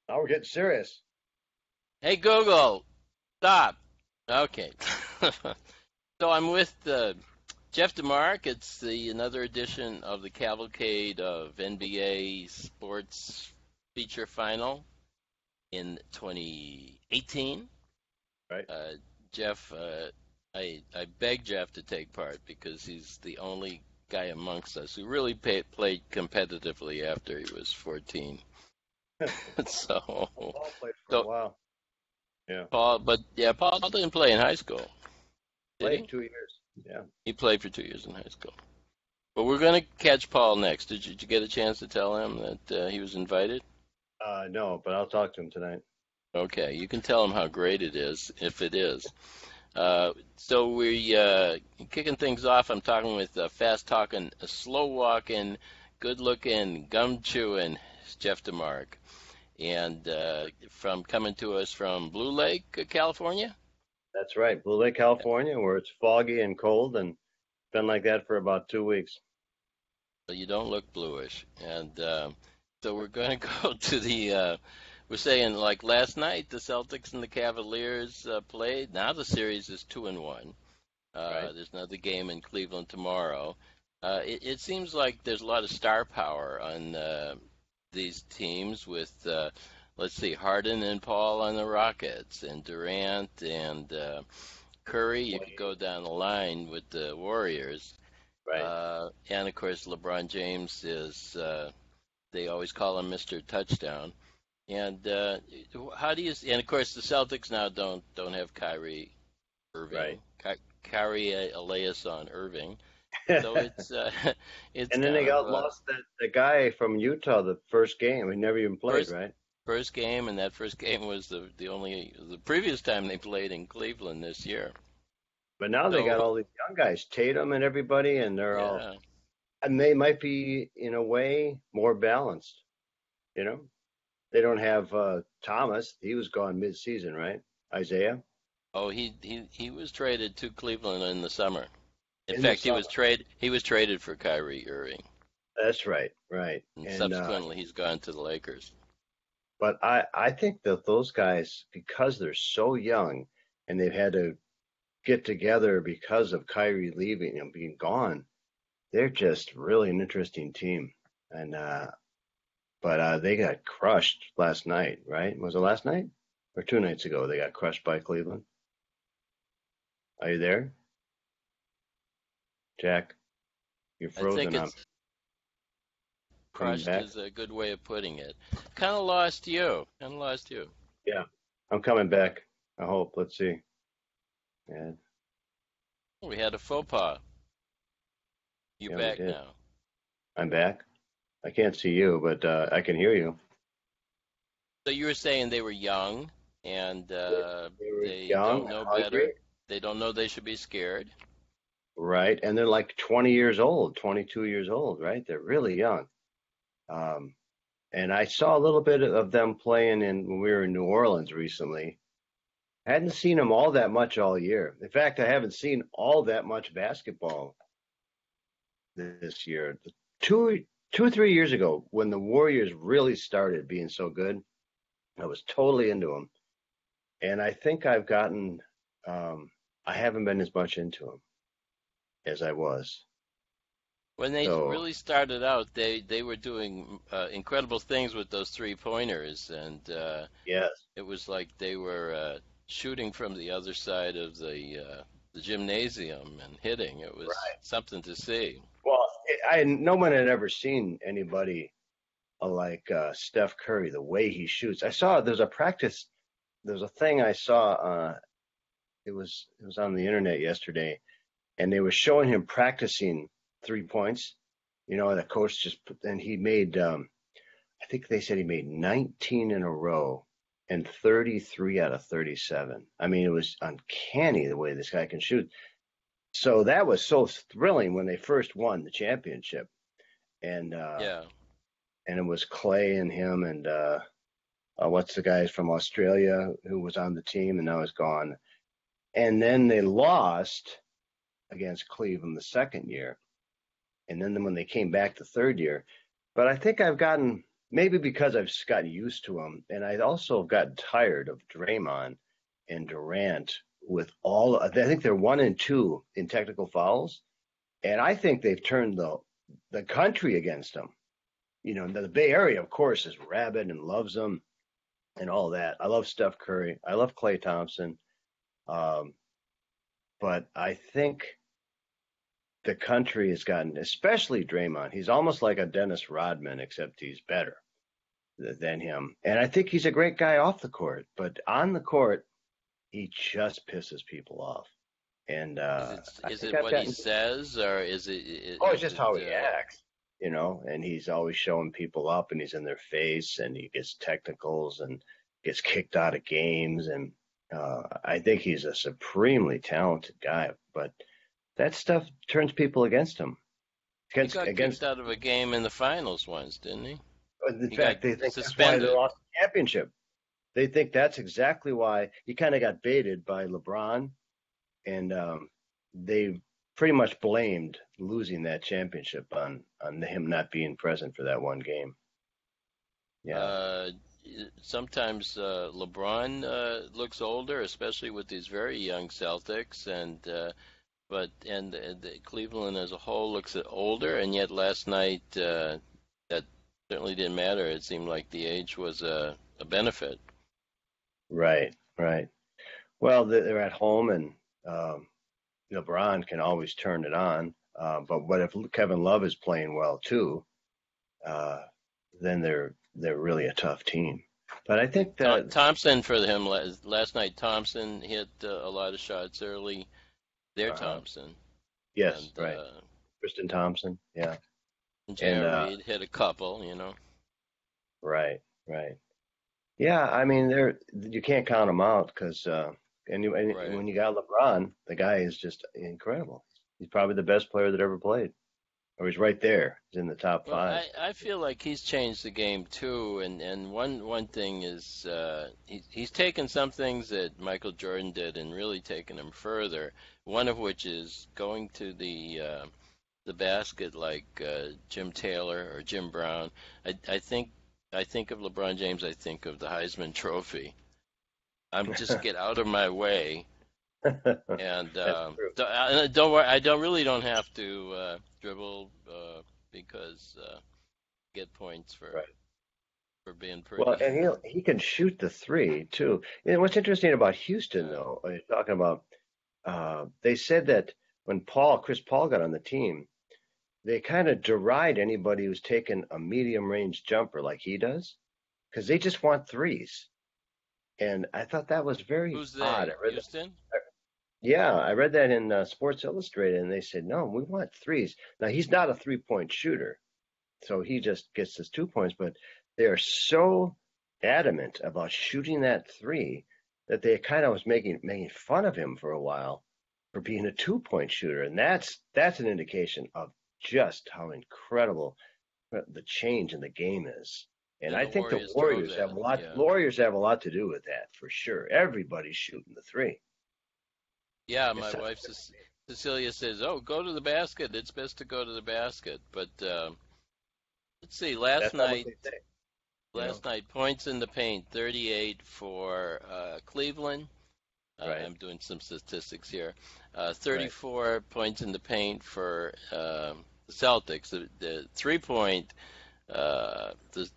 Now we're getting serious. Hey Google, stop. Okay. So I'm with Jeff DeMark. It's the another edition of the Cavalcade of NBA Sports Feature Final in 2018. Right. Uh, Jeff, I begged Jeff to take part because he's the only guy amongst us who really played competitively after he was 14. so, Paul played for a so while. Yeah. Paul didn't play in high school, did Played he? 2 years. Yeah. He played for 2 years in high school. But we're going to catch Paul next. Did you get a chance to tell him that he was invited? No, but I'll talk to him tonight. Okay, you can tell him how great it is, if it is. So we kicking things off. I'm talking with fast talking, slow walking, good looking, gum chewing Jeff DeMark, and from coming to us from Blue Lake, California. That's right. Blue Lake, California, where it's foggy and cold and been like that for about 2 weeks. So you don't look bluish, and so we're going to go to the. We're saying like last night, the Celtics and the Cavaliers played. Now the series is 2-1. Right. There's another game in Cleveland tomorrow. It seems like there's a lot of star power on these teams with, let's see, Harden and Paul on the Rockets, and Durant and Curry. You could go down the line with the Warriors. Right. And of course, LeBron James is, they always call him Mr. Touchdown. And how do you? And of course, the Celtics now don't have Kyrie Irving, Right. Kyrie Elias on Irving. So it's it's And then they kind of got lost that the guy from Utah the first game. He never even played, first right? first game, and that first game was the previous time they played in Cleveland this year. But now they got So all these young guys, Tatum and everybody, and they're all, yeah, and they might be in a way more balanced. You know, they don't have Thomas. He was gone mid-season, right? Isaiah oh he was traded to Cleveland in the summer. In in the fact, summer. he was traded for Kyrie Irving, That's right, right. and And subsequently he's gone to the Lakers. but I think that those guys, because they're so young, and they've had to get together because of Kyrie leaving and being gone, they're just really an interesting team. And but they got crushed last night, right? Was it last night or 2 nights ago? They got crushed by Cleveland. Are you there, Jack? You're I think frozen. I'm it's coming crushed back. is a good way of putting it. Kind of lost you. Kind of lost you. Yeah, I'm coming back. I hope. Let's see. Yeah, We had a faux pas. You yeah, we back did. now? I'm back. I can't see you, but I can hear you. So you were saying they were young and They were they young, don't know hungry, better. They don't know they should be scared. right? And they're like 20 years old, 22 years old, right? They're really young. Um, and I saw a little bit of them playing in when we were in New Orleans recently. I hadn't seen them all that much all year. In fact, I haven't seen all that much basketball this year. 2, 3 years ago, when the Warriors really started being so good, I was totally into them. And I think I haven't been as much into them as I was. When they So, really started out, they were doing incredible things with those 3 pointers, and yes, it was like they were shooting from the other side of the gymnasium and hitting. It was right. something to see. Well, no one had ever seen anybody like Steph Curry, the way he shoots. I saw there's a thing I saw, it was on the internet yesterday, and they were showing him practicing 3 points. The coach and he made, I think they said he made 19 in a row and 33 out of 37. I mean, it was uncanny the way this guy can shoot. So that was so thrilling when they first won the championship. And Yeah. and it was Clay and him and what's the guy from Australia who was on the team and now is gone. And then they lost against Cleveland the second year, and then when they came back the third year. But I think I've gotten maybe because I've just gotten used to him, and I also gotten tired of Draymond and Durant with all. I think they're 1 and 2 in technical fouls, and I think they've turned the country against them. The Bay Area, of course, is rabid and loves them and all that. I love Steph Curry. I love Klay Thompson. Um, but I think the country has gotten, especially Draymond. He's almost like a Dennis Rodman, except he's better than him. And I think he's a great guy off the court, but on the court, he just pisses people off. And I Is think it I've what he gotten, says, or oh, it's is just it how he acts, and he's always showing people up and he's in their face and he gets technicals and gets kicked out of games. And I think he's a supremely talented guy, but that stuff turns people against him. he Against, got kicked against, out of a game in the finals once, didn't he? in He got fact, they think that's why they suspended. lost the championship. They think that's exactly why he kind of got baited by LeBron, and they pretty much blamed losing that championship on him not being present for that one game. Yeah, Uh, Sometimes LeBron looks older, especially with these very young Celtics, and Cleveland as a whole looks older, and yet last night that certainly didn't matter. It seemed like the age was a benefit. right, right. Well, they're at home, and LeBron can always turn it on. But what if Kevin Love is playing well too? Uh, then they're really a tough team. But I think that Thompson for him last night. Thompson hit a lot of shots early. Their uh, Thompson yes, and right, Tristan Thompson, yeah, and J.R. Reed hit a couple. right, right. Yeah, I mean, you can't count them out because and Right. when you got LeBron, the guy is just incredible. He's probably the best player that ever played, or he's right there. He's in the top Well, five. I feel like he's changed the game too, and one thing is he's taken some things that Michael Jordan did and really taken them further. One of which is going to the basket like Jim Taylor or Jim Brown. I think of LeBron James. I think of the Heisman Trophy. I'm just get out of my way, and That's true. don't worry. I don't really don't have to dribble because get points Right. for being Well, pretty. and he can shoot the three too. And what's interesting about Houston, Yeah. though, you're talking about, they said that when Chris Paul got on the team, they kind of deride anybody who's taken a medium range jumper like he does, because they just want threes. And I thought that was very Who's odd. they? I read that. Houston? Yeah, I read that in Sports Illustrated, and they said, no, we want threes. Now, he's not a 3-point shooter, so he just gets his 2 points, but they are so adamant about shooting that three that they kind of was making fun of him for a while for being a 2-point shooter. And that's an indication of just how incredible the change in the game is. And And I the think the Warriors drove Warriors have that. a lot. Yeah. Warriors have a lot to do with that for sure. Everybody's shooting the three. Yeah, It's my such wife Cecilia says, "Oh, go to the basket. It's best to go to the basket." But let's see. That's not what they say, you know. Last night, points in the paint, 38 for Cleveland. Right, I'm doing some statistics here. right. 34 points in the paint for the Celtics. The 3-point, the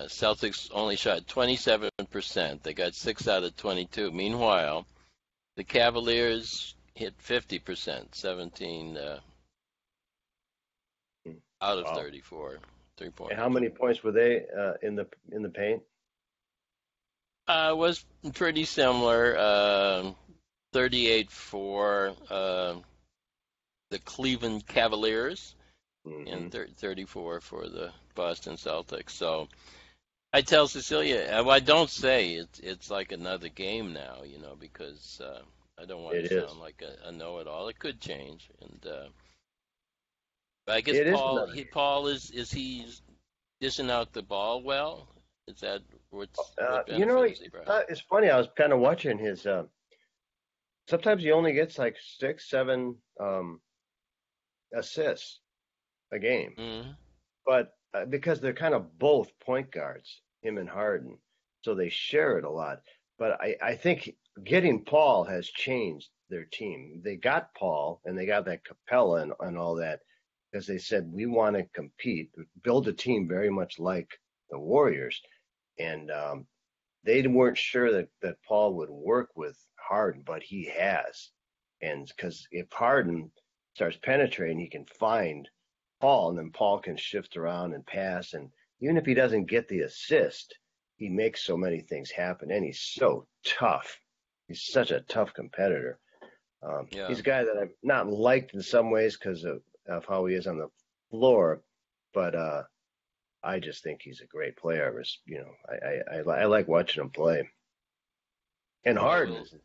Celtics only shot 27%. They got 6 out of 22. Meanwhile, the Cavaliers hit 50%, 17 Hmm. out of Wow. 34 And how three-pointers. many points were they in the paint? Was pretty similar. 38 for the Cleveland Cavaliers Hmm. and 34 for the Boston Celtics. So I tell Cecilia, well, I don't say it's like another game now, because I don't want to It is. sound like a know-it-all. It could change, and but I guess It is another Paul is he dishing out the ball well? Is that what game. benefit is he brought? It's funny. I was kind of watching his. Sometimes he only gets like 6, 7 assists a game, Hmm. but because they're kind of both point guards, him and Harden, so they share it a lot. But I think getting Paul has changed their team. They got Paul and they got that Capella and all that because they said we want to compete, build a team very much like the Warriors, and they weren't sure that Paul would work with Harden, but he has, and because if Harden starts penetrating, he can find Paul, and then Paul can shift around and pass. And even if he doesn't get the assist, he makes so many things happen, and he's so tough. He's such a tough competitor. Yeah. He's a guy that I've not liked in some ways because of how he is on the floor, but I just think he's a great player. I like watching him play. And Harden Well, is insane.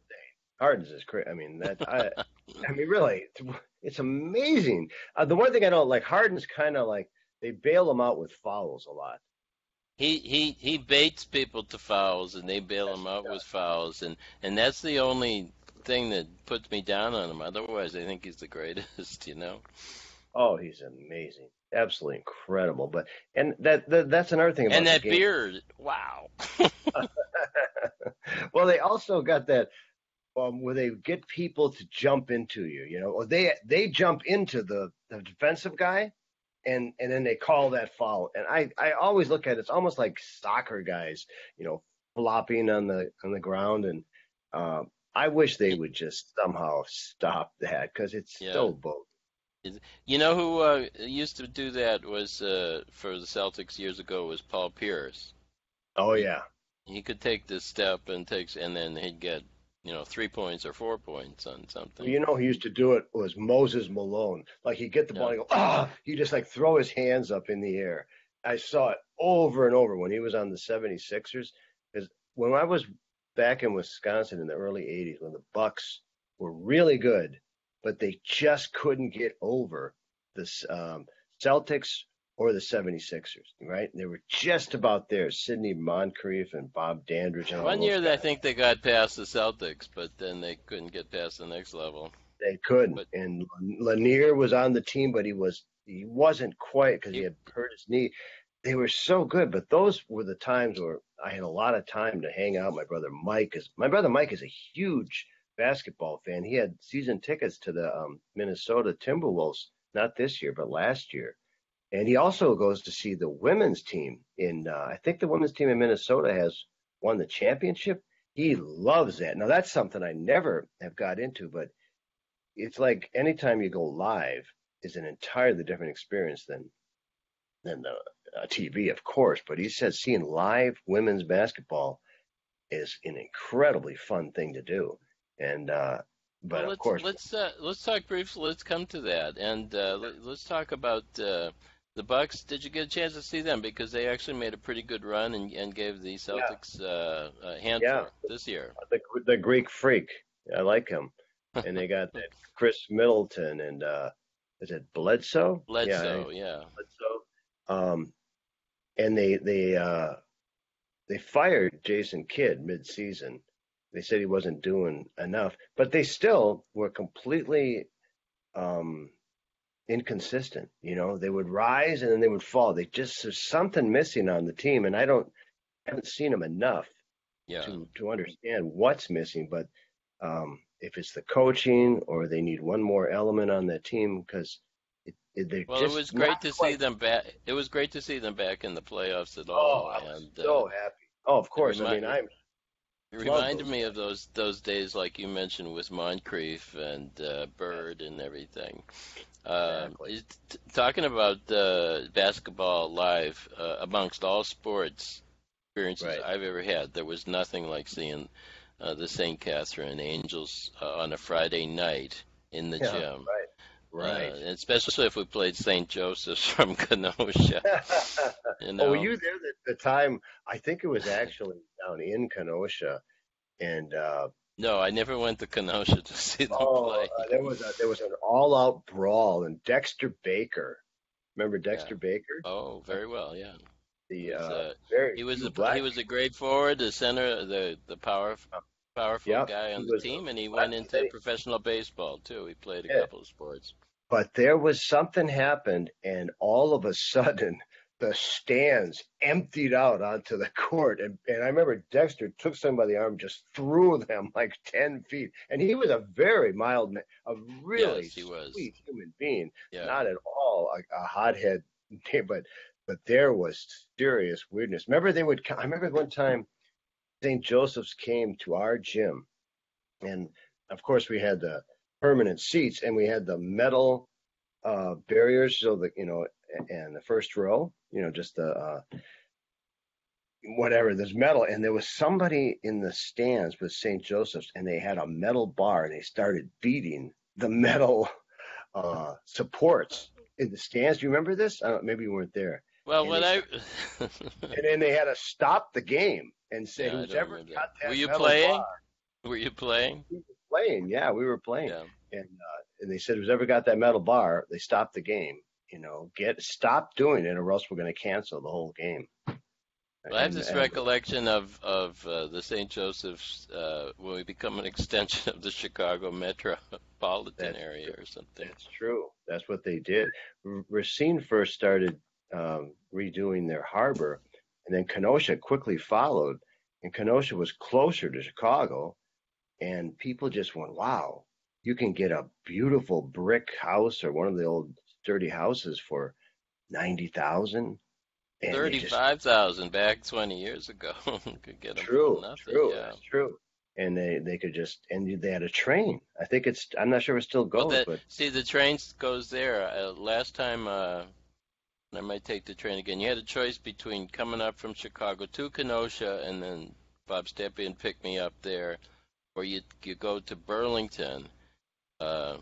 Harden's is crazy. I mean I mean really, it's amazing. The one thing I don't like, Harden's kind of like they bail him out with fouls a lot. he baits people to fouls, and they bail Yes, him he out with does. fouls, and that's the only thing that puts me down on him. Otherwise, I think he's the greatest, you know. Oh, he's amazing, absolutely incredible. But and that's another thing And about the that game. beard, wow. Well, they also got that where they get people to jump into you, or they jump into the defensive guy, and then they call that foul. And I always look at it, it's almost like soccer guys, flopping on the ground, and I wish they would just somehow stop that because it's Yeah. so bold. You know who used to do that was for the Celtics years ago was Paul Pierce. Oh He yeah. he could take this step and then he'd get 3 points or 4 points on Well, something. who used to do it was Moses Malone. Like he'd get the ball Yeah. and go, he just like throw his hands up in the air. I saw it over and over when he was on the 76ers. Because when I was back in Wisconsin in the early 80s, when the Bucks were really good, but they just couldn't get over the Celtics or the 76ers, right? They were just about there. Sidney Moncrief and Bob Dandridge and all One those year I guys. think they got past the Celtics, but then they couldn't get past the next level. They couldn't. But And Lanier was on the team, but he wasn't quite because he he, had hurt his knee. They were so good, but those were the times where I had a lot of time to hang out. My brother Mike is a huge basketball fan. He had season tickets to the Minnesota Timberwolves, not this year, but last year. And he also goes to see the women's team in. I think the women's team in Minnesota has won the championship. He loves that. Now that's something I never have got into, but it's like anytime you go live is an entirely different experience than the TV, of course. But he says seeing live women's basketball is an incredibly fun thing to do. And but well, of let's course, let's uh, let's talk briefly. Let's come to that, and let's talk about the Bucks. Did you get a chance to see them? Because they actually made a pretty good run and gave the yeah, Celtics a handful yeah, this year. the Greek Freak, I like him. And they got that Chris Middleton and is it Bledsoe? Yeah, Bledsoe, yeah. Bledsoe. And they fired Jason Kidd mid-season. They said he wasn't doing enough, but they still were completely um, inconsistent. They would rise and then they would fall. There's something missing on the team, and haven't seen them enough Yeah. to understand what's missing. But if it's the coaching or they need one more element on the team because they're Well, it just was not great to see quite. them back. It was great to see them back in the playoffs at Oh, all, I was and so happy. Oh, of it course. I mean, I love reminded those me of guys. those days, like you mentioned, with Moncrief and Yes, Bird and everything. exactly. Talking about basketball live, amongst all sports experiences Right. I've ever had, there was nothing like seeing the St. Catherine Angels on a Friday night in the Yeah. gym. Right. Right. And especially if we played St. Joseph's from Kenosha, you Oh, were know. you there the time? I think it was actually down in Kenosha, and No, I never went to Kenosha to see them play. there was an all-out brawl, and Dexter Baker. Remember Yeah. Dexter Baker? Oh, very well. Yeah. He The was very he was he a was he black. was a great forward, the center, the powerful Yep, guy he on the was team, and he went lefty. into professional baseball too. He played a Yeah. couple of sports. But there was something happened, and all of a sudden, the stands emptied out onto the court. And I remember Dexter took somebody by the arm, just threw them like 10 feet. And he was a very mild man, a really Yes, he was. sweet human being, Yeah. not at all a hothead, but there was serious weirdness. Remember I remember one time St. Joseph's came to our gym, and of course we had the permanent seats and we had the metal barriers, so that and the first row, just the whatever, there's metal, and there was somebody in the stands with St. Joseph's, and they had a metal bar, and they started beating the metal supports in the stands. Do you remember this? I don't, maybe you weren't there. Well, And what I and then they had to stop the game and say, yeah, I "Who's don't ever remember that. got Were that you metal playing? bar?" Were you playing? We were playing, yeah, we were playing, Yeah. and they said, "Who's ever got that metal bar?" They stopped the game. Stop doing it, or else we're going to cancel the whole game. Well, I have And this and recollection of the St. Joseph's when we become an extension of the Chicago metropolitan that's area or something. that's true. That's what they did. Racine first started redoing their harbor, and then Kenosha quickly followed. And Kenosha was closer to Chicago, and people just went, "Wow, you can get a beautiful brick house or one of the old sturdy houses for 90,000." And they just 35,000 back 20 years ago. Could get them for true, nothing. true, Yeah. that's true. And they could just and they had a train. I'm not sure if it still Well, goes, but the train goes there. Last time, I might take the train again. You had a choice between coming up from Chicago to Kenosha and then Bob Stepien picked me up there, or you go to Burlington, uh,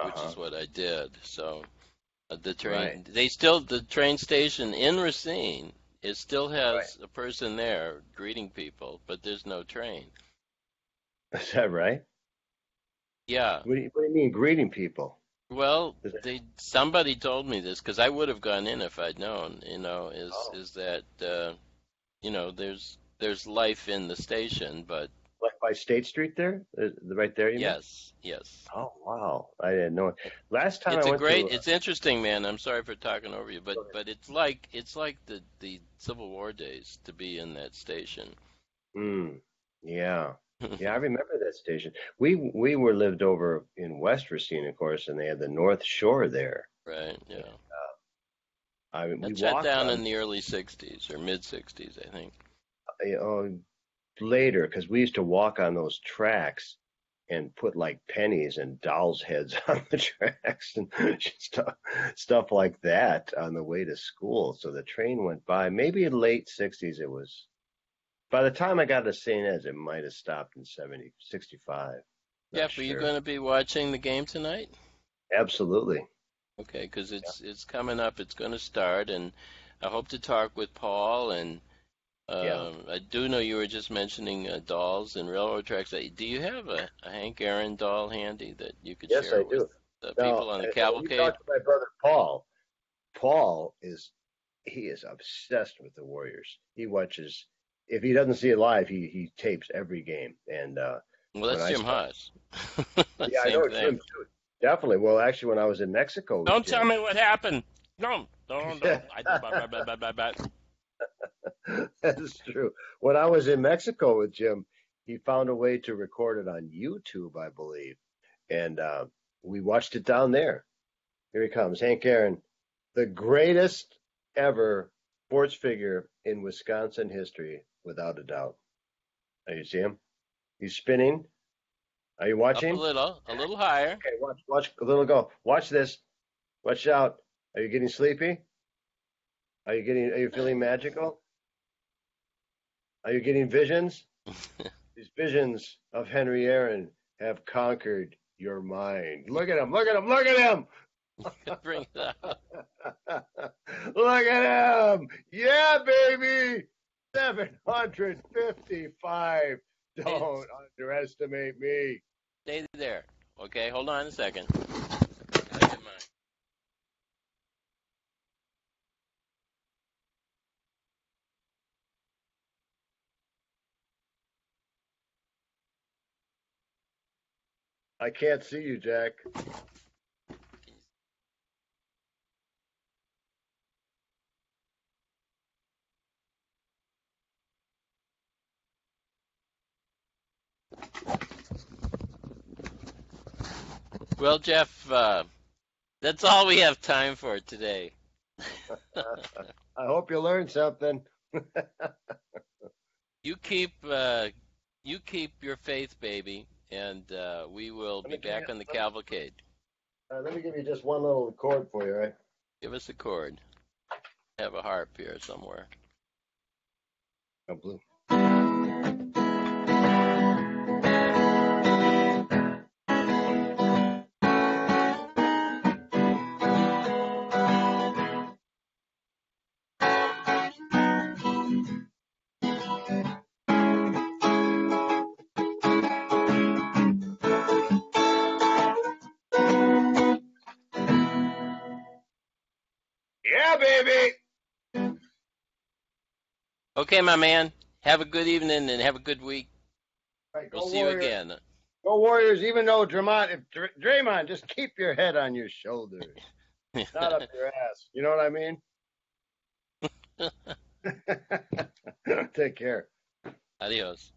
which uh-huh, is what I did. So right, the train station in Racine, it still right. has a person there greeting people, but there's no train. Is that right? Yeah. What do you mean greeting people? Well, Is it, somebody told me this because I would have gone in if I'd known. oh, Is that there's life in the station, but like by State Street there? Right there, you mean? yes, yes. Oh, wow. I didn't know it. Last time I went to, It's interesting, man. I'm sorry for talking over you, but it's like the Civil War days to be in that station. yeah. Yeah, I remember that station. We were lived over in West Racine, of course, and they had the North Shore there. Right, yeah. I mean, we That shut walked down on in the early 60s or mid 60s, I think. uh, later because we used to walk on those tracks and put like pennies and dolls' heads on the tracks and stuff like that on the way to school. So the train went by. Maybe in late 60s it was. By the time I got to St. Ed's, it might have stopped in 65. Not Jeff, are you sure. going to be watching the game tonight? Absolutely. Okay, because it's coming up. It's going to start, and I hope to talk with Paul. And Yeah. I do know you were just mentioning dolls and railroad tracks. Do you have a Hank Aaron doll handy that you could Yes, share I with do. the Now, people on the you cavalcade? talked to my brother Paul. Paul he is obsessed with the Warriors. He watches. If he doesn't see it live, he tapes every game. And Well, when that's I Jim saw, Haas. yeah, I Same know thing. Jim too. Definitely. Well, actually, when I was in Mexico with Don't tell Jim, me what happened. No, no, no. I. that's true. When I was in Mexico with Jim, he found a way to record it on YouTube, I believe, and we watched it down there. Here he comes, Hank Aaron, the greatest ever sports figure in Wisconsin history, without a doubt. Now you see him? He's spinning. Are you Up watching? a little higher. Okay, watch a little go. Watch this. Watch out. Are you getting sleepy? Are you feeling magical? Are you getting visions? These visions of Henry Aaron have conquered your mind. Look at him, look at him, look at him. Bring it out. Look at him. Yeah, baby. 755. Hey, Don't underestimate me. stay there. Okay, hold on a second. Gotta get mine. I can't see you, Jack. Well, Jeff, that's all we have time for today. I hope you learned something. You keep you keep your faith, baby, and we will Let be me give you back on the cavalcade. let me give you just one little chord for you, right? Give us a chord. Have a harp here somewhere. No blue. Yeah, baby. Okay, my man. Have a good evening and have a good week. All right, We'll go see you Warriors. again. Go Warriors. Even though Draymond, just keep your head on your shoulders, not up your ass. You know what I mean? Take care. Adios.